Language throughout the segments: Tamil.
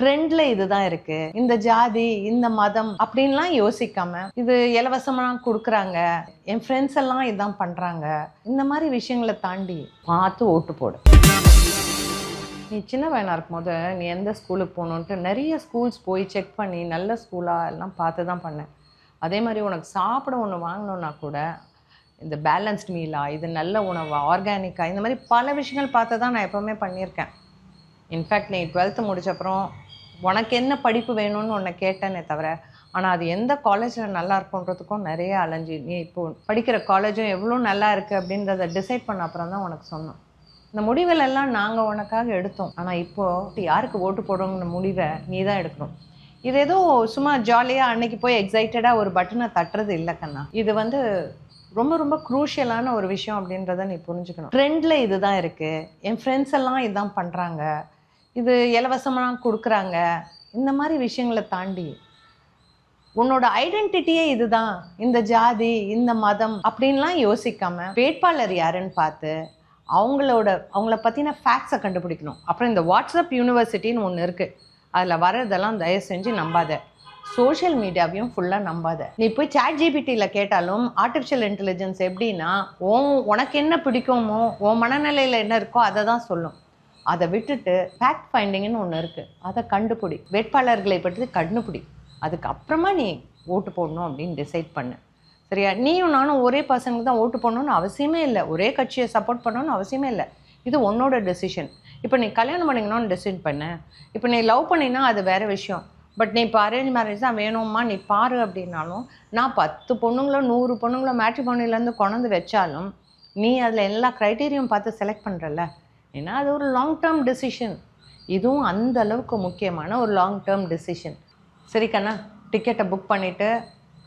ட்ரெண்ட்ல இதுதான் இருக்கு, இந்த ஜாதி இந்த மதம் அப்படின்லாம் யோசிக்காம இது இலவசமா கொடுக்குறாங்க, என் ஃப்ரெண்ட்ஸ் எல்லாம் இதான் பண்றாங்க, இந்த மாதிரி விஷயங்களை தாண்டி பார்த்து ஓட்டு போடு. நீ சின்ன பையனா இருக்கும்போது நீ எந்த ஸ்கூலுக்கு போகணுன்ட்டு நிறைய ஸ்கூல்ஸ் போய் செக் பண்ணி நல்ல ஸ்கூலாக எல்லாம் பார்த்து தான் பண்ணேன். அதே மாதிரி உனக்கு சாப்பிட ஒன்று வாங்கணுன்னா கூட இந்த பேலன்ஸ்டு மீலா, இது நல்ல உணவா, ஆர்கானிக்கா, இந்த மாதிரி பல விஷயங்கள் பார்த்து தான் நான் எப்போவுமே பண்ணியிருக்கேன். இன்ஃபேக்ட் நீ 12th முடிச்சப்புறம் உனக்கு என்ன படிப்பு வேணும்னு உன்னை கேட்டேனே தவிர, ஆனால் அது எந்த காலேஜில் நல்லா இருக்குன்றதுக்கும் நிறைய அலைஞ்சி நீ இப்போது படிக்கிற காலேஜும் எவ்வளோ நல்லா இருக்குது அப்படின்றத டிசைட் பண்ண அப்புறம் தான் உனக்கு சொன்னோம். இந்த முடிவுகளெல்லாம் நாங்கள் உனக்காக எடுத்தோம். ஆனால் இப்போது யாருக்கு ஓட்டு போடுறோங்கிற முடிவை நீ தான் எடுக்கணும். இது ஏதோ சும்மா ஜாலியாக அன்னைக்கு போய் எக்ஸைட்டடாக ஒரு பட்டனை தட்டுறது இல்லை கண்ணா. இது வந்து ரொம்ப ரொம்ப குரூஷியலான ஒரு விஷயம் அப்படின்றத நீ புரிஞ்சுக்கணும். ட்ரெண்டில் இதுதான் இருக்குது, என் ஃப்ரெண்ட்ஸ் எல்லாம் இதான் பண்ணுறாங்க, இது இலவசமாக கொடுக்குறாங்க, இந்த மாதிரி விஷயங்களை தாண்டி உன்னோட ஐடென்டிட்டியே இதுதான், இந்த ஜாதி இந்த மதம் அப்படின்லாம் யோசிக்காமல் வேட்பாளர் யாருன்னு பார்த்து அவங்கள பற்றின ஃபேக்ட்ஸை கண்டுபிடிக்கணும். அப்புறம் இந்த வாட்ஸ்அப் யூனிவர்சிட்டின்னு ஒன்று இருக்குது, அதில் வர்றதெல்லாம் தயவு செஞ்சு நம்பாத. சோஷியல் மீடியாவையும் ஃபுல்லாக நம்பாத. நீ போய் ChatGPTயில் கேட்டாலும் ஆர்டிஃபிஷியல் இன்டெலிஜென்ஸ் எப்படின்னா உனக்கு என்ன பிடிக்குமோ உன் மனநிலையில் என்ன இருக்கோ அதை தான் சொல்லும். அதை விட்டுட்டு ஃபேக்ட் ஃபைண்டிங்னு ஒன்று இருக்குது, அதை கண்டுபிடி. வேட்பாளர்களை பற்றி கண்டுபிடி, அதுக்கப்புறமா நீ ஓட்டு போடணும் அப்படின்னு டிசைட் பண்ணு. சரியா? நீயும் நானும் ஒரே பர்சனுக்கு தான் ஓட்டு போடணும்னு அவசியமே இல்லை, ஒரே கட்சியை சப்போர்ட் பண்ணணும்னு அவசியமே இல்லை. இது உன்னோட டெசிஷன். இப்போ நீ கல்யாணம் பண்ணிக்கணும்னு டிசைட் பண்ண, இப்போ நீ லவ் பண்ணினா அது வேறு விஷயம். பட் நீ இப்போ அரேஞ்ச் மேரேஜ் தான் வேணும்மா நீ பாரு அப்படின்னாலும், நான் 10 பொண்ணுங்களோ 100 பொண்ணுங்களோ மேட்ரிமோனிலேருந்து கொண்டு வச்சாலும் நீ அதில் எல்லா க்ரைட்டீரியும் பார்த்து செலக்ட் பண்ணுறல, ஏன்னா அது ஒரு லாங் டேர்ம் டெசிஷன். இதுவும் அந்த அளவுக்கு முக்கியமான ஒரு லாங் டேர்ம் டெசிஷன். சரி கண்ணா, டிக்கெட்டை புக் பண்ணிவிட்டு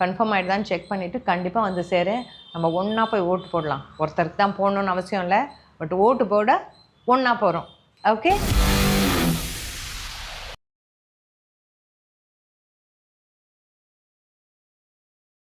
கன்ஃபார்ம் ஆகிடுதான்னு செக் பண்ணிவிட்டு கண்டிப்பாக வந்து சேரு. நம்ம ஒன்றா போய் ஓட்டு போடலாம். ஒருத்தருக்கு தான் போடணுன்னு அவசியம் இல்லை, பட் ஓட்டு போட ஒன்றா போகிறோம். ஓகே?